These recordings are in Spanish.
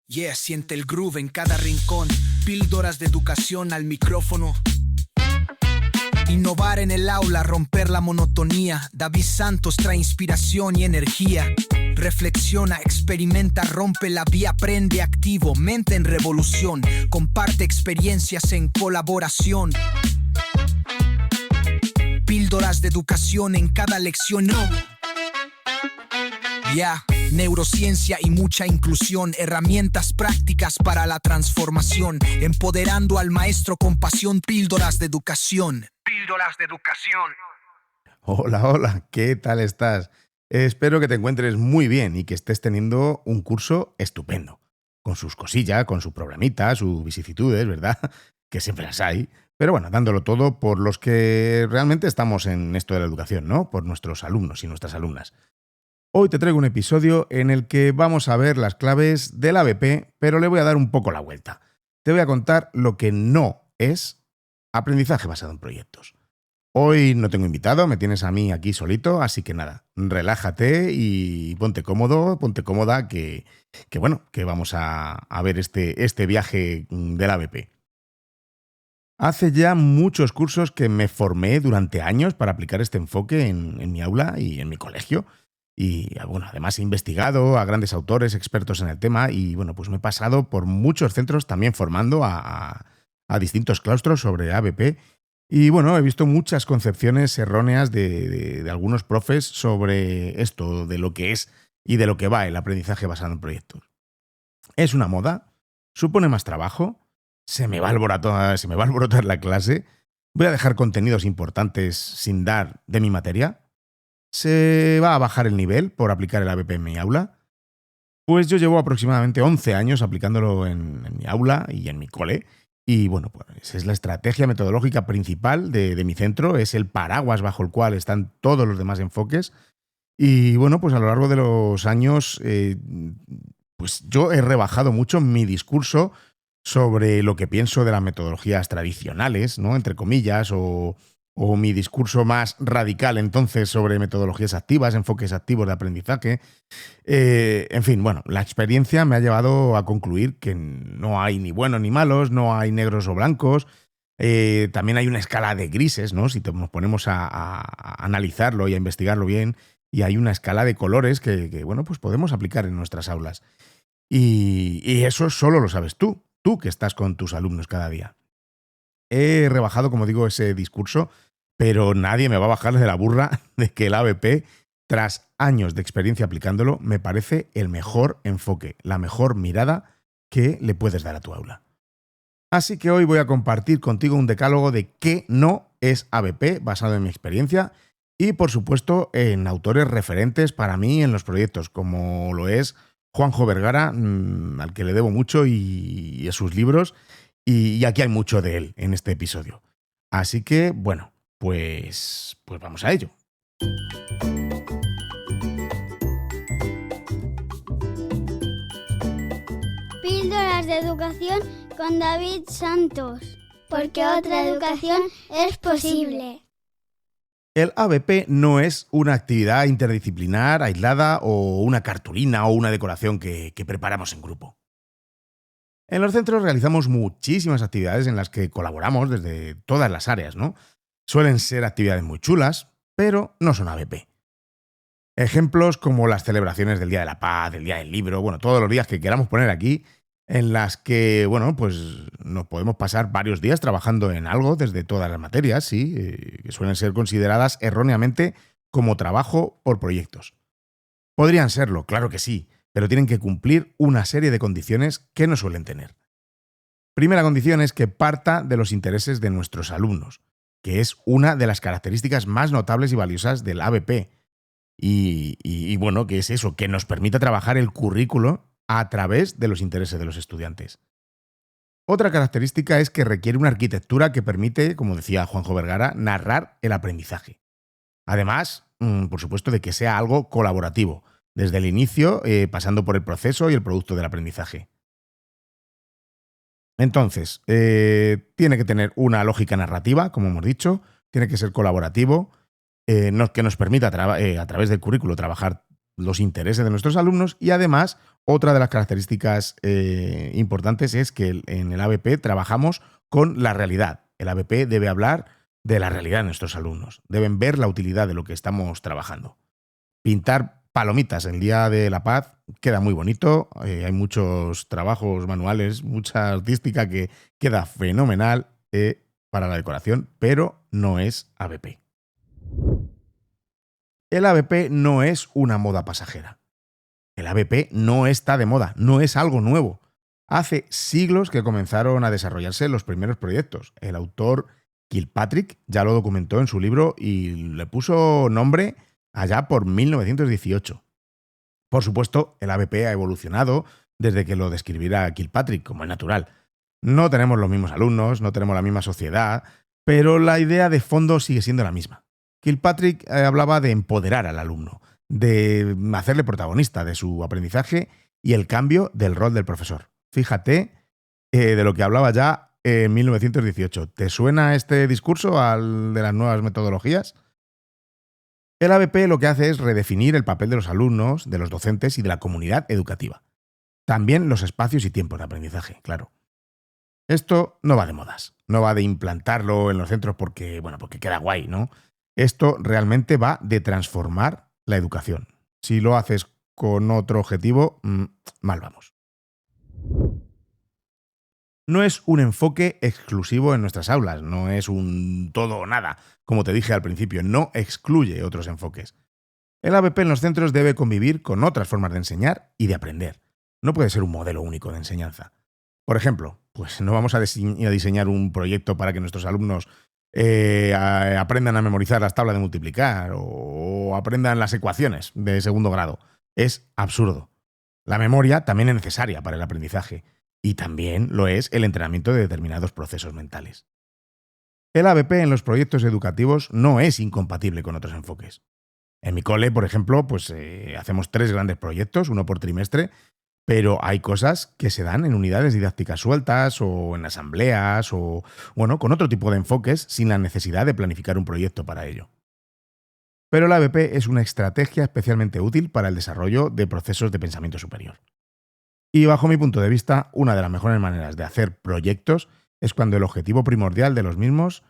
Yeah, siente el groove en cada rincón. Píldoras de educación al micrófono. Innovar en el aula, romper la monotonía. David Santos trae inspiración y energía. Reflexiona, experimenta, rompe la vía, aprende activo, mente en revolución. Comparte experiencias en colaboración. Píldoras de educación en cada lección. Neurociencia y mucha inclusión, herramientas prácticas para la transformación, empoderando al maestro con pasión. Píldoras de educación. Píldoras de educación. Hola, ¿qué tal estás? Espero que te encuentres muy bien y que estés teniendo un curso estupendo, con sus cosillas, con su programita, sus vicisitudes, ¿verdad? Que siempre las hay, pero bueno, dándolo todo por los que realmente estamos en esto de la educación, ¿no? Por nuestros alumnos y nuestras alumnas. Hoy te traigo un episodio en el que vamos a ver las claves del ABP, pero le voy a dar un poco la vuelta. Te voy a contar lo que no es aprendizaje basado en proyectos. Hoy no tengo invitado, me tienes a mí aquí solito, así que nada, relájate y ponte cómodo, ponte cómoda, que vamos a ver este viaje del ABP. Hace ya muchos cursos que me formé durante años para aplicar este enfoque en mi aula y en mi colegio. Y bueno, además he investigado a grandes autores, expertos en el tema, y bueno, pues me he pasado por muchos centros también formando a distintos claustros sobre ABP. Y bueno, he visto muchas concepciones erróneas de algunos profes sobre esto, de lo que es y de lo que va el aprendizaje basado en proyectos. ¿Es una moda? ¿Supone más trabajo? ¿Se me va a alborotar la clase? ¿Voy a dejar contenidos importantes sin dar de mi materia? ¿Se va a bajar el nivel por aplicar el ABP en mi aula? Pues yo llevo aproximadamente 11 años aplicándolo en mi aula y en mi cole. Y bueno, pues es la estrategia metodológica principal de mi centro, es el paraguas bajo el cual están todos los demás enfoques. Y bueno, pues a lo largo de los años, pues yo he rebajado mucho mi discurso sobre lo que pienso de las metodologías tradicionales, ¿no? Entre comillas, o mi discurso más radical entonces sobre metodologías activas, enfoques activos de aprendizaje. En fin, bueno, la experiencia me ha llevado a concluir que no hay ni buenos ni malos, no hay negros o blancos. También hay una escala de grises, ¿no? Si nos ponemos a analizarlo y a investigarlo bien, y hay una escala de colores que bueno, pues podemos aplicar en nuestras aulas. Y eso solo lo sabes tú que estás con tus alumnos cada día. He rebajado, como digo, ese discurso, pero nadie me va a bajar de la burra de que el ABP, tras años de experiencia aplicándolo, me parece el mejor enfoque, la mejor mirada que le puedes dar a tu aula. Así que hoy voy a compartir contigo un decálogo de qué no es ABP basado en mi experiencia y, por supuesto, en autores referentes para mí en los proyectos, como lo es Juanjo Vergara, al que le debo mucho y a sus libros, y aquí hay mucho de él en este episodio. Así que, bueno, pues vamos a ello. Píldoras de educación con David Santos, porque otra educación es posible. El ABP no es una actividad interdisciplinar aislada o una cartulina o una decoración que preparamos en grupo. En los centros realizamos muchísimas actividades en las que colaboramos desde todas las áreas, ¿no? Suelen ser actividades muy chulas, pero no son ABP. Ejemplos como las celebraciones del Día de la Paz, del Día del Libro, bueno, todos los días que queramos poner aquí, en las que, bueno, pues nos podemos pasar varios días trabajando en algo desde todas las materias, sí, que suelen ser consideradas erróneamente como trabajo por proyectos. Podrían serlo, claro que sí, pero tienen que cumplir una serie de condiciones que no suelen tener. Primera condición es que parta de los intereses de nuestros alumnos, que es una de las características más notables y valiosas del ABP. Y bueno, que es eso, que nos permita trabajar el currículo a través de los intereses de los estudiantes. Otra característica es que requiere una arquitectura que permite, como decía Juanjo Vergara, narrar el aprendizaje. Además, por supuesto, de que sea algo colaborativo, desde el inicio, pasando por el proceso y el producto del aprendizaje. Entonces, tiene que tener una lógica narrativa, como hemos dicho, tiene que ser colaborativo, que nos permita a través del currículo trabajar los intereses de nuestros alumnos y además otra de las características importantes es que en el ABP trabajamos con la realidad. El ABP debe hablar de la realidad de nuestros alumnos. Deben ver la utilidad de lo que estamos trabajando. Pintar palomitas el Día de la Paz queda muy bonito. Hay muchos trabajos manuales, mucha artística que queda fenomenal para la decoración, pero no es ABP. El ABP no es una moda pasajera. El ABP no está de moda, no es algo nuevo. Hace siglos que comenzaron a desarrollarse los primeros proyectos. El autor Kilpatrick ya lo documentó en su libro y le puso nombre allá por 1918. Por supuesto, el ABP ha evolucionado desde que lo describiera Kilpatrick, como es natural. No tenemos los mismos alumnos, no tenemos la misma sociedad, pero la idea de fondo sigue siendo la misma. Kilpatrick hablaba de empoderar al alumno, de hacerle protagonista de su aprendizaje y el cambio del rol del profesor. Fíjate de lo que hablaba ya en 1918. ¿Te suena este discurso al de las nuevas metodologías? El ABP lo que hace es redefinir el papel de los alumnos, de los docentes y de la comunidad educativa. También los espacios y tiempos de aprendizaje, claro. Esto no va de modas, no va de implantarlo en los centros porque queda guay, ¿no? Esto realmente va de transformar la educación. Si lo haces con otro objetivo, mal vamos. No es un enfoque exclusivo en nuestras aulas, no es un todo o nada, como te dije al principio, no excluye otros enfoques. El ABP en los centros debe convivir con otras formas de enseñar y de aprender. No puede ser un modelo único de enseñanza. Por ejemplo, pues no vamos a diseñar un proyecto para que nuestros alumnos aprendan a memorizar las tablas de multiplicar o aprendan las ecuaciones de segundo grado. Es absurdo. La memoria también es necesaria para el aprendizaje y también lo es el entrenamiento de determinados procesos mentales. El ABP en los proyectos educativos no es incompatible con otros enfoques. En mi cole, por ejemplo, hacemos 3 grandes proyectos, uno por trimestre, pero hay cosas que se dan en unidades didácticas sueltas o en asambleas o, con otro tipo de enfoques sin la necesidad de planificar un proyecto para ello. Pero el ABP es una estrategia especialmente útil para el desarrollo de procesos de pensamiento superior. Y bajo mi punto de vista, una de las mejores maneras de hacer proyectos es cuando el objetivo primordial de los mismos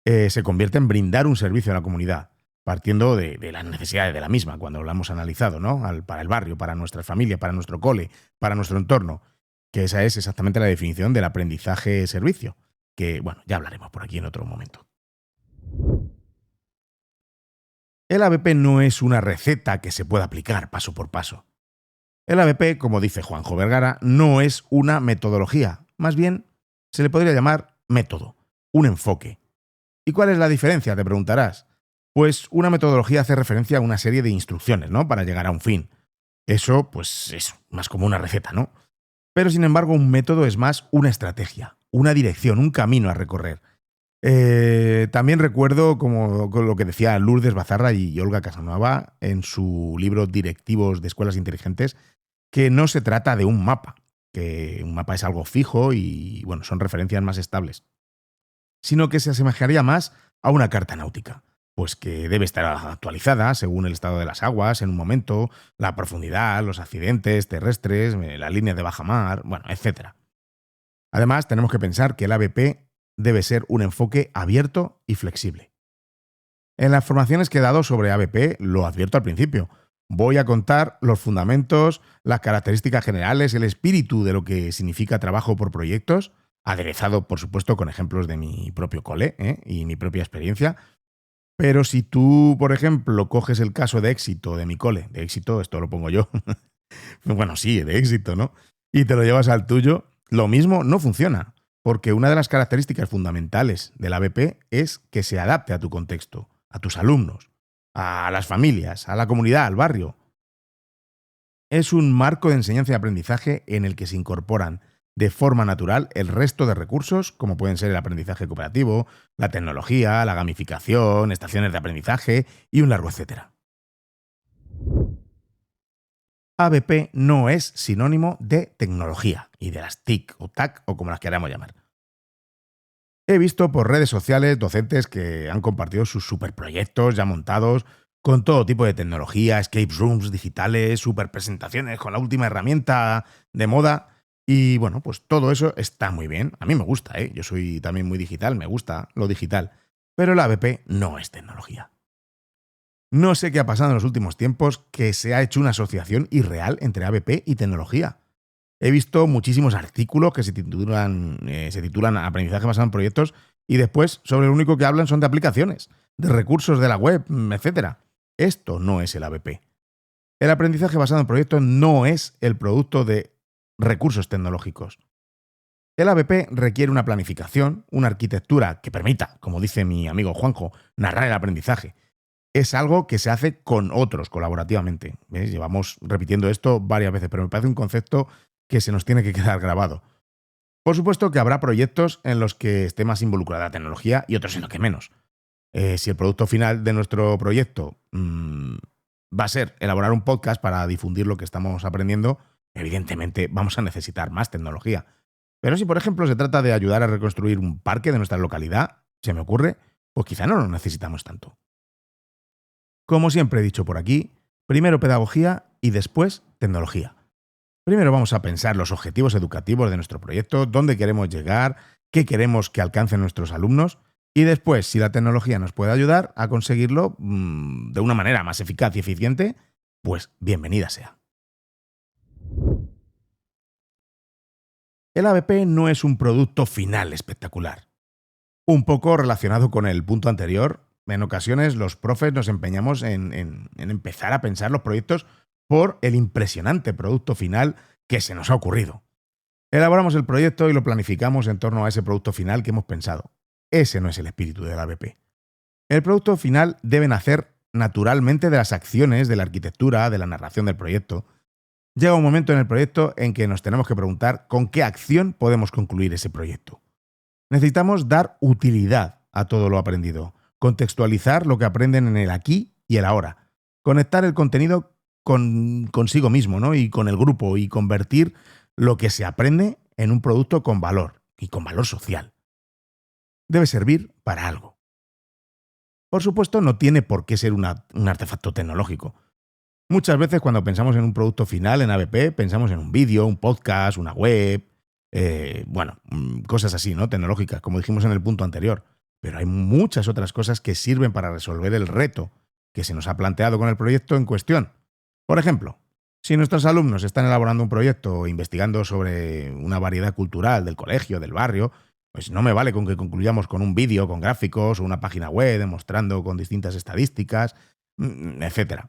se convierte en brindar un servicio a la comunidad, partiendo de las necesidades de la misma, cuando lo hemos analizado, ¿no? Para el barrio, para nuestra familia, para nuestro cole, para nuestro entorno, que esa es exactamente la definición del aprendizaje-servicio, que, ya hablaremos por aquí en otro momento. El ABP no es una receta que se pueda aplicar paso por paso. El ABP, como dice Juanjo Vergara, no es una metodología, más bien se le podría llamar método, un enfoque. ¿Y cuál es la diferencia?, te preguntarás. Pues una metodología hace referencia a una serie de instrucciones, ¿no?, para llegar a un fin. Eso, es más como una receta, ¿no? Pero, sin embargo, un método es más una estrategia, una dirección, un camino a recorrer. También recuerdo como lo que decía Lourdes Bazarra y Olga Casanova en su libro Directivos de Escuelas Inteligentes, que no se trata de un mapa, que un mapa es algo fijo y, son referencias más estables, sino que se asemejaría más a una carta náutica, pues que debe estar actualizada según el estado de las aguas en un momento, la profundidad, los accidentes terrestres, las líneas de bajamar, etc. Además, tenemos que pensar que el ABP debe ser un enfoque abierto y flexible. En las formaciones que he dado sobre ABP, lo advierto al principio, voy a contar los fundamentos, las características generales, el espíritu de lo que significa trabajo por proyectos, aderezado, por supuesto, con ejemplos de mi propio cole y mi propia experiencia. Pero si tú, por ejemplo, coges el caso de éxito de mi cole, de éxito, esto lo pongo yo, sí, de éxito, ¿no? Y te lo llevas al tuyo, lo mismo no funciona, porque una de las características fundamentales del ABP es que se adapte a tu contexto, a tus alumnos, a las familias, a la comunidad, al barrio. Es un marco de enseñanza y aprendizaje en el que se incorporan de forma natural el resto de recursos, como pueden ser el aprendizaje cooperativo, la tecnología, la gamificación, estaciones de aprendizaje y un largo etcétera. ABP no es sinónimo de tecnología y de las TIC o TAC o como las queramos llamar. He visto por redes sociales docentes que han compartido sus superproyectos ya montados con todo tipo de tecnología, escape rooms digitales, super presentaciones con la última herramienta de moda. Y bueno, pues todo eso está muy bien. A mí me gusta, ¿eh? Yo soy también muy digital, me gusta lo digital. Pero la ABP no es tecnología. No sé qué ha pasado en los últimos tiempos que se ha hecho una asociación irreal entre ABP y tecnología. He visto muchísimos artículos que se titulan Aprendizaje basado en proyectos y después sobre lo único que hablan son de aplicaciones, de recursos de la web, etc. Esto no es el ABP. El aprendizaje basado en proyectos no es el producto de recursos tecnológicos. El ABP requiere una planificación, una arquitectura que permita, como dice mi amigo Juanjo, narrar el aprendizaje. Es algo que se hace con otros colaborativamente. ¿Ves? Llevamos repitiendo esto varias veces, pero me parece un concepto que se nos tiene que quedar grabado. Por supuesto que habrá proyectos en los que esté más involucrada la tecnología y otros en los que menos. Si el producto final de nuestro proyecto va a ser elaborar un podcast para difundir lo que estamos aprendiendo, evidentemente vamos a necesitar más tecnología. Pero si, por ejemplo, se trata de ayudar a reconstruir un parque de nuestra localidad, se me ocurre, pues quizá no lo necesitamos tanto. Como siempre he dicho por aquí, primero pedagogía y después tecnología. Primero vamos a pensar los objetivos educativos de nuestro proyecto, dónde queremos llegar, qué queremos que alcancen nuestros alumnos y después, si la tecnología nos puede ayudar a conseguirlo de una manera más eficaz y eficiente, pues bienvenida sea. El ABP no es un producto final espectacular. Un poco relacionado con el punto anterior, en ocasiones los profes nos empeñamos en empezar a pensar los proyectos por el impresionante producto final que se nos ha ocurrido. Elaboramos el proyecto y lo planificamos en torno a ese producto final que hemos pensado. Ese no es el espíritu del ABP. El producto final debe nacer naturalmente de las acciones, de la arquitectura, de la narración del proyecto. Llega un momento en el proyecto en que nos tenemos que preguntar con qué acción podemos concluir ese proyecto. Necesitamos dar utilidad a todo lo aprendido, contextualizar lo que aprenden en el aquí y el ahora, conectar el contenido consigo mismo, ¿no? Y con el grupo y convertir lo que se aprende en un producto con valor y con valor social. Debe servir para algo. Por supuesto, no tiene por qué ser un artefacto tecnológico. Muchas veces cuando pensamos en un producto final en ABP, pensamos en un vídeo, un podcast, una web, cosas así, ¿no? Tecnológicas, como dijimos en el punto anterior. Pero hay muchas otras cosas que sirven para resolver el reto que se nos ha planteado con el proyecto en cuestión. Por ejemplo, si nuestros alumnos están elaborando un proyecto o investigando sobre una variedad cultural del colegio, del barrio, pues no me vale con que concluyamos con un vídeo, con gráficos o una página web demostrando con distintas estadísticas, etc.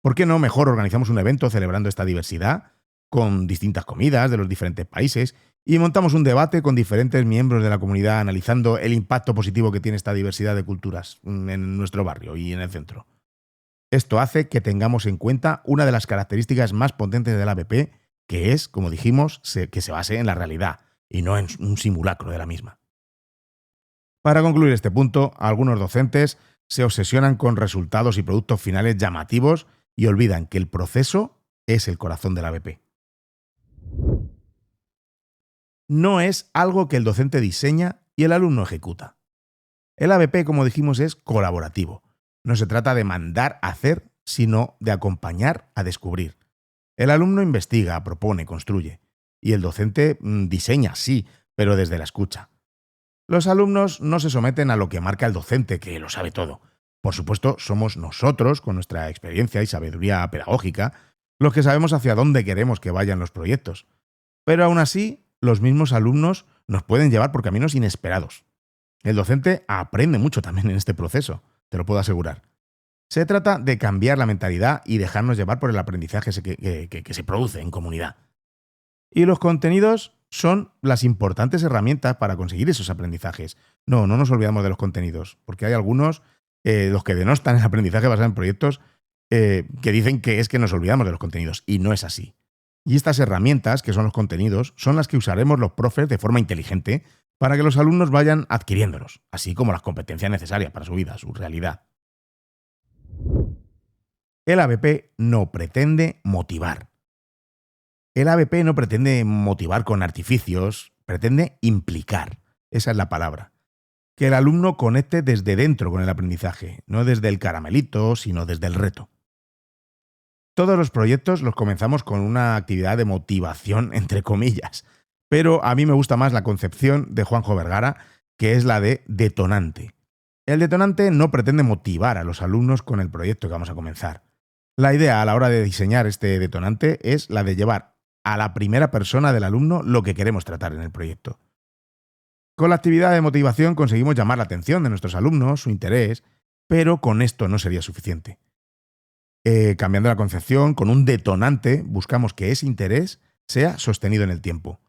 ¿Por qué no mejor organizamos un evento celebrando esta diversidad con distintas comidas de los diferentes países y montamos un debate con diferentes miembros de la comunidad analizando el impacto positivo que tiene esta diversidad de culturas en nuestro barrio y en el centro? Esto hace que tengamos en cuenta una de las características más potentes del ABP, que es, como dijimos, que se base en la realidad y no en un simulacro de la misma. Para concluir este punto, algunos docentes se obsesionan con resultados y productos finales llamativos y olvidan que el proceso es el corazón del ABP. No es algo que el docente diseña y el alumno ejecuta. El ABP, como dijimos, es colaborativo. No se trata de mandar a hacer, sino de acompañar a descubrir. El alumno investiga, propone, construye. Y el docente diseña, sí, pero desde la escucha. Los alumnos no se someten a lo que marca el docente, que lo sabe todo. Por supuesto, somos nosotros, con nuestra experiencia y sabiduría pedagógica, los que sabemos hacia dónde queremos que vayan los proyectos. Pero aún así, los mismos alumnos nos pueden llevar por caminos inesperados. El docente aprende mucho también en este proceso, te lo puedo asegurar. Se trata de cambiar la mentalidad y dejarnos llevar por el aprendizaje que se produce en comunidad. Y los contenidos son las importantes herramientas para conseguir esos aprendizajes. No nos olvidamos de los contenidos, porque hay algunos, los que denostan el aprendizaje basado en proyectos, que dicen que es que nos olvidamos de los contenidos, y no es así. Y estas herramientas, que son los contenidos, son las que usaremos los profes de forma inteligente para que los alumnos vayan adquiriéndolos, así como las competencias necesarias para su vida, su realidad. El ABP no pretende motivar. El ABP no pretende motivar con artificios, pretende implicar. Esa es la palabra. que el alumno conecte desde dentro con el aprendizaje, no desde el caramelito, sino desde el reto. Todos los proyectos los comenzamos con una actividad de motivación, entre comillas, pero a mí me gusta más la concepción de Juanjo Vergara, que es la de detonante. El detonante no pretende motivar a los alumnos con el proyecto que vamos a comenzar. La idea a la hora de diseñar este detonante es la de llevar a la primera persona del alumno lo que queremos tratar en el proyecto. Con la actividad de motivación conseguimos llamar la atención de nuestros alumnos, su interés, pero con esto no sería suficiente. Cambiando la concepción, con un detonante buscamos que ese interés sea sostenido en el tiempo.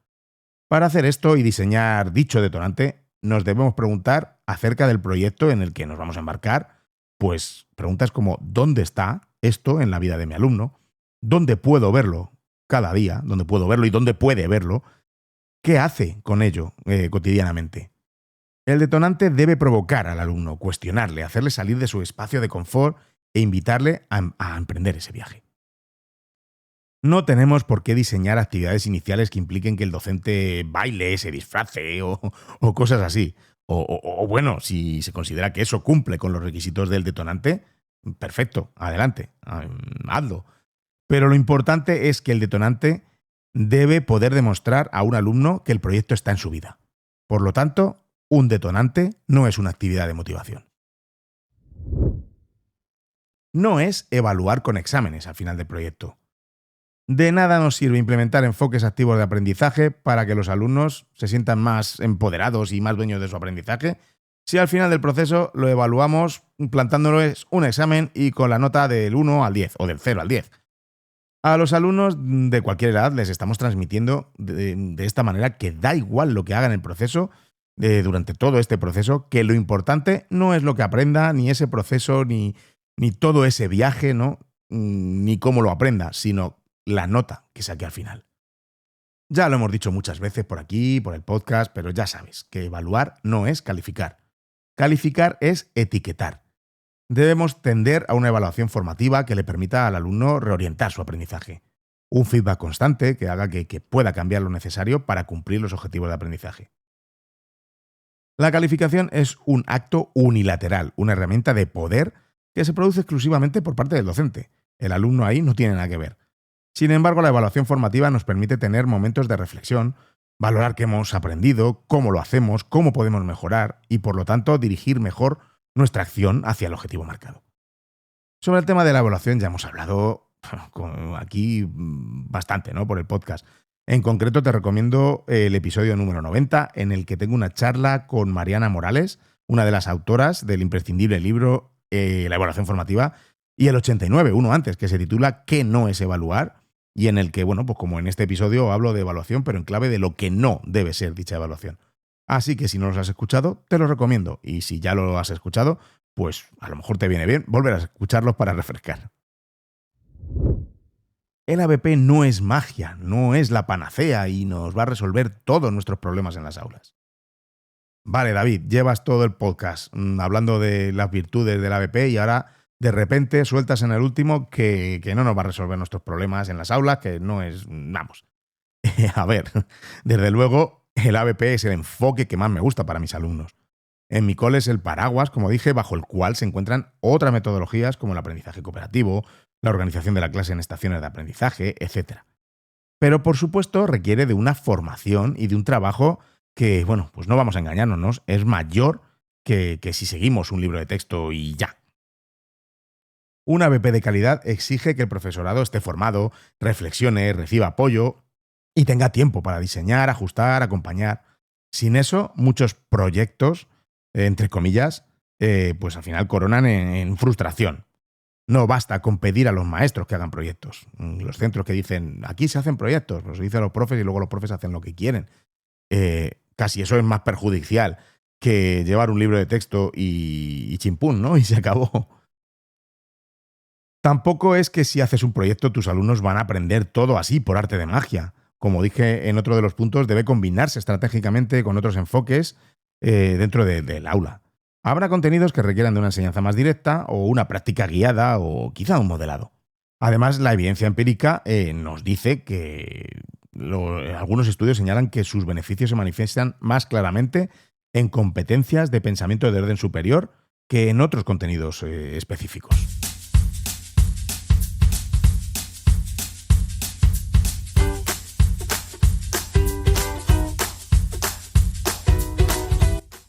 Para hacer esto y diseñar dicho detonante, nos debemos preguntar acerca del proyecto en el que nos vamos a embarcar, pues preguntas como ¿dónde está esto en la vida de mi alumno? ¿Dónde puedo verlo cada día? ¿Dónde puedo verlo y dónde puede verlo? ¿Qué hace con ello cotidianamente? El detonante debe provocar al alumno, cuestionarle, hacerle salir de su espacio de confort e invitarle a emprender ese viaje. No tenemos por qué diseñar actividades iniciales que impliquen que el docente baile, se disfrace o cosas así. O bueno, si se considera que eso cumple con los requisitos del detonante, perfecto, adelante, hazlo. Pero lo importante es que el detonante debe poder demostrar a un alumno que el proyecto está en su vida. Por lo tanto, un detonante no es una actividad de motivación. No es evaluar con exámenes al final del proyecto. De nada nos sirve implementar enfoques activos de aprendizaje para que los alumnos se sientan más empoderados y más dueños de su aprendizaje si al final del proceso lo evaluamos plantándoles un examen y con la nota del 1 al 10 o del 0 al 10. A los alumnos de cualquier edad les estamos transmitiendo de esta manera que da igual lo que hagan en el proceso, durante todo este proceso, que lo importante no es lo que aprenda, ni ese proceso, ni todo ese viaje, ¿no? Ni cómo lo aprenda, sino la nota que saque al final. Ya lo hemos dicho muchas veces por aquí, por el podcast, pero ya sabes que evaluar no es calificar. Calificar es etiquetar. Debemos tender a una evaluación formativa que le permita al alumno reorientar su aprendizaje. Un feedback constante que haga que pueda cambiar lo necesario para cumplir los objetivos de aprendizaje. La calificación es un acto unilateral, una herramienta de poder que se produce exclusivamente por parte del docente. El alumno ahí no tiene nada que ver. Sin embargo, la evaluación formativa nos permite tener momentos de reflexión, valorar qué hemos aprendido, cómo lo hacemos, cómo podemos mejorar y, por lo tanto, dirigir mejor nuestra acción hacia el objetivo marcado. Sobre el tema de la evaluación ya hemos hablado aquí bastante, ¿no? Por el podcast. En concreto te recomiendo el episodio número 90, en el que tengo una charla con Mariana Morales, una de las autoras del imprescindible libro La evaluación formativa, y el 89, uno antes, que se titula ¿Qué no es evaluar? Y en el que, bueno, pues como en este episodio hablo de evaluación, pero en clave de lo que no debe ser dicha evaluación. Así que si no los has escuchado, te los recomiendo. Y si ya lo has escuchado, pues a lo mejor te viene bien volver a escucharlos para refrescar. El ABP no es magia, no es la panacea y nos va a resolver todos nuestros problemas en las aulas. Vale, David, llevas todo el podcast hablando de las virtudes del ABP y ahora de repente sueltas en el último que no nos va a resolver nuestros problemas en las aulas, que no es... Vamos. A ver, desde luego el ABP es el enfoque que más me gusta para mis alumnos. En mi cole es el paraguas, como dije, bajo el cual se encuentran otras metodologías como el aprendizaje cooperativo, la organización de la clase en estaciones de aprendizaje, etc. Pero, por supuesto, requiere de una formación y de un trabajo que, bueno, pues no vamos a engañarnos, es mayor que si seguimos un libro de texto y ya. Un ABP de calidad exige que el profesorado esté formado, reflexione, reciba apoyo y tenga tiempo para diseñar, ajustar, acompañar. Sin eso, muchos proyectos, entre comillas, pues al final coronan en frustración. No basta con pedir a los maestros que hagan proyectos. Los centros que dicen, aquí se hacen proyectos, los dicen los profes y luego los profes hacen lo que quieren. Casi eso es más perjudicial que llevar un libro de texto y chimpún, ¿no? Y se acabó. Tampoco es que si haces un proyecto tus alumnos van a aprender todo así por arte de magia. Como dije en otro de los puntos, debe combinarse estratégicamente con otros enfoques dentro del aula. Habrá contenidos que requieran de una enseñanza más directa o una práctica guiada o quizá un modelado. Además, la evidencia empírica nos dice que algunos estudios señalan que sus beneficios se manifiestan más claramente en competencias de pensamiento de orden superior que en otros contenidos específicos.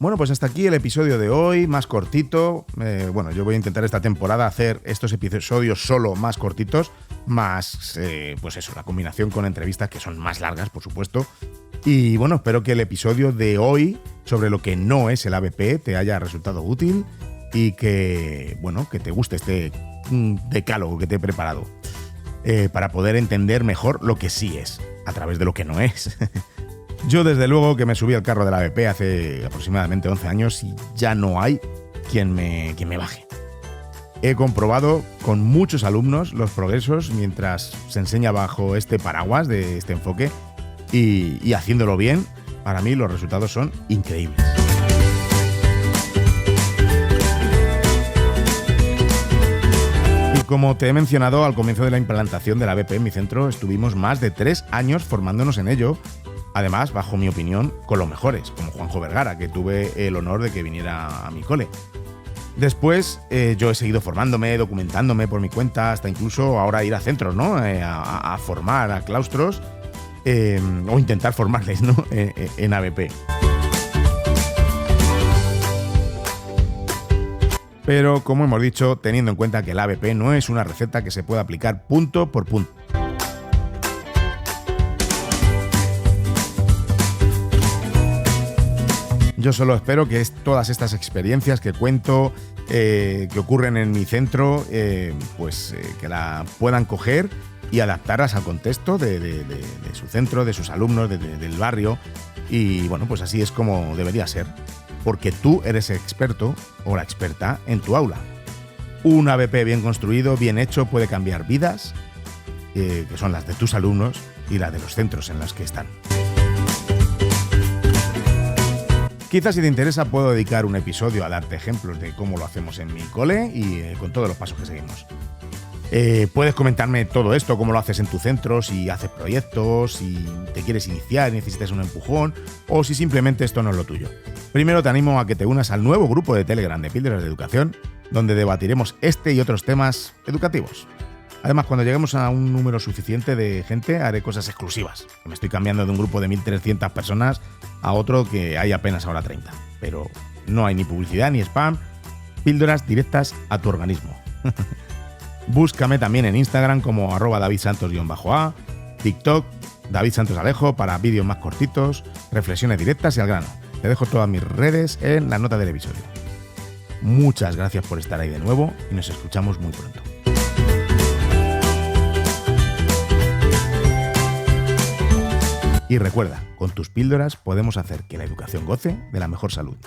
Bueno, pues hasta aquí el episodio de hoy, más cortito. Yo voy a intentar esta temporada hacer estos episodios solo más cortitos, más, la combinación con entrevistas que son más largas, por supuesto. Y bueno, espero que el episodio de hoy sobre lo que no es el ABP te haya resultado útil y que te guste este decálogo que te he preparado para poder entender mejor lo que sí es, a través de lo que no es. Yo desde luego que me subí al carro del ABP hace aproximadamente 11 años y ya no hay quien me baje. He comprobado con muchos alumnos los progresos mientras se enseña bajo este paraguas de este enfoque y haciéndolo bien, para mí los resultados son increíbles. Y como te he mencionado al comienzo de la implantación del ABP en mi centro, estuvimos más de 3 años formándonos en ello. Además, bajo mi opinión, con los mejores, como Juanjo Vergara, que tuve el honor de que viniera a mi cole. Después, yo he seguido formándome, documentándome por mi cuenta, hasta incluso ahora ir a centros, ¿no? A formar a claustros o intentar formarles, ¿no? En ABP. Pero, como hemos dicho, teniendo en cuenta que el ABP no es una receta que se pueda aplicar punto por punto. Yo solo espero que todas estas experiencias que cuento, que ocurren en mi centro, que la puedan coger y adaptarlas al contexto de su centro, de sus alumnos, del barrio. Y bueno, pues así es como debería ser, porque tú eres experto o la experta en tu aula. Un ABP bien construido, bien hecho, puede cambiar vidas, que son las de tus alumnos y las de los centros en los que están. Quizás si te interesa puedo dedicar un episodio a darte ejemplos de cómo lo hacemos en mi cole y con todos los pasos que seguimos. Puedes comentarme todo esto, cómo lo haces en tu centro, si haces proyectos, si te quieres iniciar y necesitas un empujón o si simplemente esto no es lo tuyo. Primero te animo a que te unas al nuevo grupo de Telegram de Píldoras de Educación, donde debatiremos este y otros temas educativos. Además, cuando lleguemos a un número suficiente de gente, haré cosas exclusivas. Me estoy cambiando de un grupo de 1.300 personas a otro que hay apenas ahora 30. Pero no hay ni publicidad ni spam, píldoras directas a tu organismo. Búscame también en Instagram como @davidsantos_a, TikTok, David Santos Alejo para vídeos más cortitos, reflexiones directas y al grano. Te dejo todas mis redes en la nota del episodio. Muchas gracias por estar ahí de nuevo y nos escuchamos muy pronto. Y recuerda, con tus píldoras podemos hacer que la educación goce de la mejor salud.